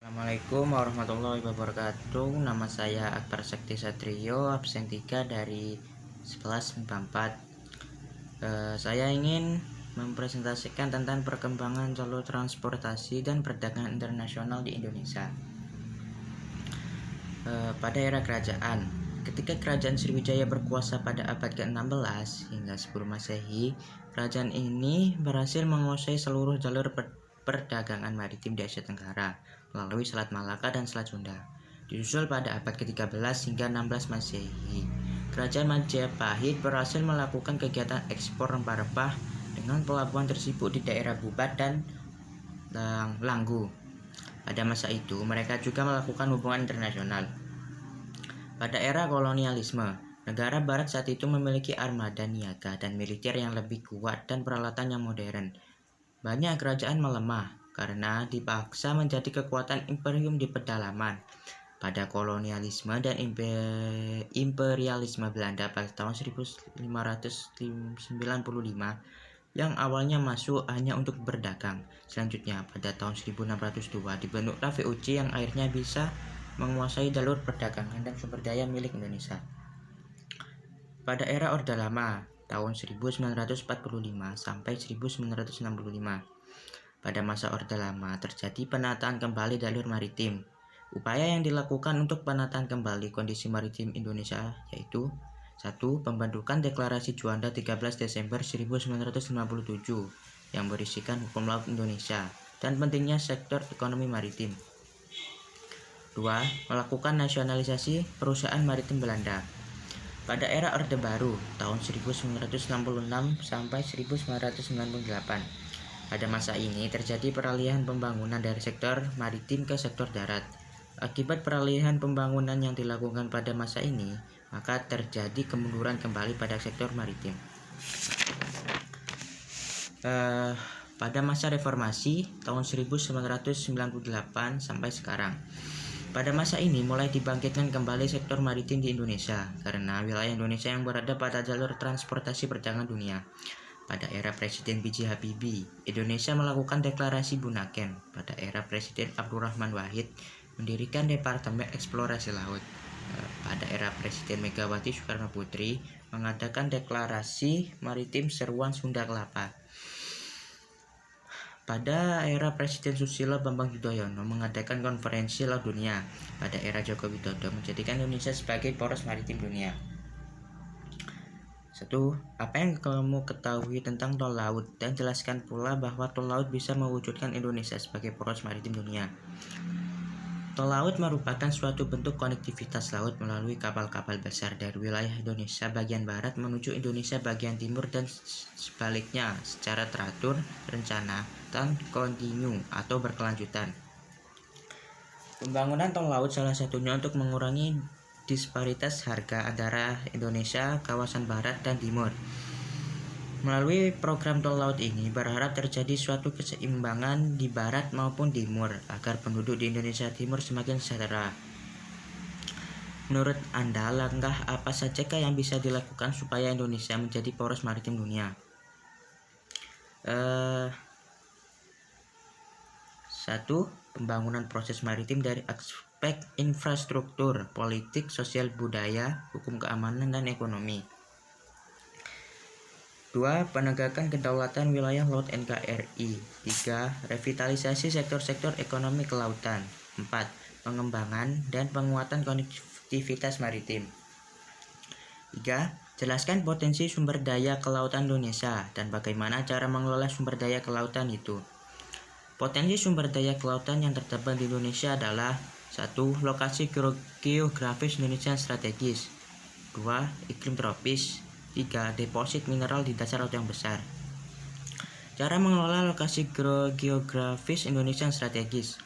Assalamualaikum warahmatullahi wabarakatuh. Nama saya Akbar Sekti Satrio, absen 3 dari 11 MIPA 4. Saya ingin mempresentasikan tentang perkembangan jalur transportasi dan perdagangan internasional di Indonesia. Pada era kerajaan, ketika kerajaan Sriwijaya berkuasa pada abad ke-16 hingga sebelum Masehi, kerajaan ini berhasil menguasai seluruh jalur perdagangan maritim di Asia Tenggara melalui Selat Malaka dan Selat Sunda. Disusul pada abad ke-13 hingga 16 Masehi, kerajaan Majapahit berhasil melakukan kegiatan ekspor rempah-rempah dengan pelabuhan tersibuk di daerah Bubat dan Langgu. Pada masa itu, mereka juga melakukan hubungan internasional. Pada era kolonialisme, negara barat saat itu memiliki armada niaga dan militer yang lebih kuat dan peralatan yang modern. Banyak kerajaan melemah karena dipaksa menjadi kekuatan imperium di pedalaman. Pada kolonialisme dan imperialisme Belanda pada tahun 1595 yang awalnya masuk hanya untuk berdagang. Selanjutnya pada tahun 1602 dibentuklah VOC yang akhirnya bisa menguasai jalur perdagangan dan sumber daya milik Indonesia. Pada era Orde Lama tahun 1945 sampai 1965. Pada masa Orde Lama terjadi penataan kembali jalur maritim. Upaya yang dilakukan untuk penataan kembali kondisi maritim Indonesia yaitu 1. Pembentukan Deklarasi Juanda 13 Desember 1957 yang berisikan hukum laut Indonesia dan pentingnya sektor ekonomi maritim. 2. Melakukan nasionalisasi perusahaan maritim Belanda. Pada era Orde Baru tahun 1966 sampai 1998. Pada masa ini terjadi peralihan pembangunan dari sektor maritim ke sektor darat. Akibat peralihan pembangunan yang dilakukan pada masa ini, maka terjadi kemunduran kembali pada sektor maritim. Pada masa reformasi tahun 1998 sampai sekarang. Pada masa ini mulai dibangkitkan kembali sektor maritim di Indonesia karena wilayah Indonesia yang berada pada jalur transportasi perdagangan dunia. Pada era Presiden B.J. Habibie, Indonesia melakukan deklarasi Bunaken. Pada era Presiden Abdurrahman Wahid, mendirikan Departemen Eksplorasi Laut. Pada era Presiden Megawati Soekarno Putri, mengadakan deklarasi maritim Seruan Sunda Kelapa. Pada era Presiden Susilo Bambang Yudhoyono mengadakan konferensi laut dunia. Pada era Joko Widodo menjadikan Indonesia sebagai poros maritim dunia. 1. Apa yang kamu ketahui tentang tol laut dan jelaskan pula bahwa tol laut bisa mewujudkan Indonesia sebagai poros maritim dunia. Tol laut merupakan suatu bentuk konektivitas laut melalui kapal-kapal besar dari wilayah Indonesia bagian barat menuju Indonesia bagian timur dan sebaliknya secara teratur, rencana, dan kontinu atau berkelanjutan. Pembangunan tol laut salah satunya untuk mengurangi disparitas harga antara Indonesia, kawasan barat dan timur. Melalui program tol laut ini berharap terjadi suatu keseimbangan di barat maupun timur agar penduduk di Indonesia Timur semakin sejahtera. Menurut Anda, langkah apa sajakah yang bisa dilakukan supaya Indonesia menjadi poros maritim dunia? 1. Pembangunan proses maritim dari aspek infrastruktur, politik, sosial, budaya, hukum keamanan, dan ekonomi. 2. Penegakan kedaulatan wilayah laut NKRI. 3. Revitalisasi sektor-sektor ekonomi kelautan. 4. Pengembangan dan penguatan konektivitas maritim. 3. Jelaskan potensi sumber daya kelautan Indonesia dan bagaimana cara mengelola sumber daya kelautan itu. Potensi sumber daya kelautan yang terdapat di Indonesia adalah 1. Lokasi geografis Indonesia yang strategis. 2. Iklim tropis. 3. Deposit mineral di dasar laut yang besar. Cara mengelola lokasi geografis Indonesia yang strategis.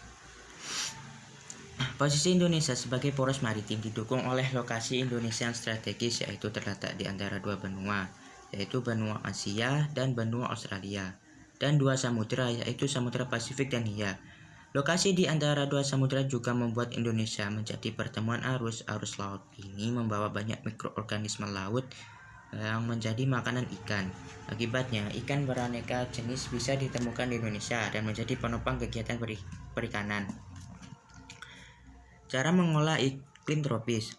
Posisi Indonesia sebagai poros maritim didukung oleh lokasi Indonesia yang strategis yaitu terletak di antara dua benua, yaitu benua Asia dan benua Australia, dan dua samudera yaitu Samudra Pasifik dan Hindia. Lokasi di antara dua samudera juga membuat Indonesia menjadi pertemuan arus. Arus laut ini membawa banyak mikroorganisme laut yang menjadi makanan ikan. Akibatnya, ikan beraneka jenis bisa ditemukan di Indonesia dan menjadi penopang kegiatan perikanan. Cara mengolah iklim tropis.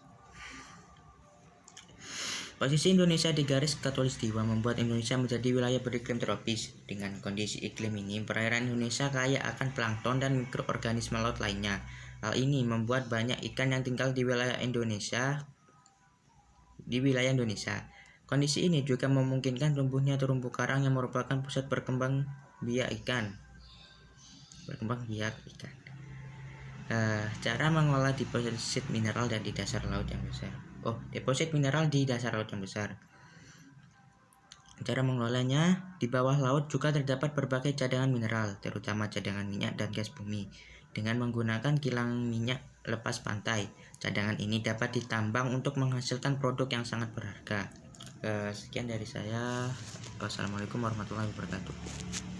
Posisi Indonesia di garis khatulistiwa membuat Indonesia menjadi wilayah beriklim tropis. Dengan kondisi iklim ini, perairan Indonesia kaya akan plankton dan mikroorganisme laut lainnya. Hal ini membuat banyak ikan yang tinggal di wilayah Indonesia. Kondisi ini juga memungkinkan tumbuhnya terumbu karang yang merupakan pusat berkembang biak ikan. Cara mengolah deposit mineral dan di dasar laut yang besar. Deposit mineral di dasar laut yang besar. Cara mengolahnya, di bawah laut juga terdapat berbagai cadangan mineral, terutama cadangan minyak dan gas bumi. Dengan menggunakan kilang minyak lepas pantai, cadangan ini dapat ditambang untuk menghasilkan produk yang sangat berharga. Sekian dari saya. Wassalamualaikum warahmatullahi wabarakatuh.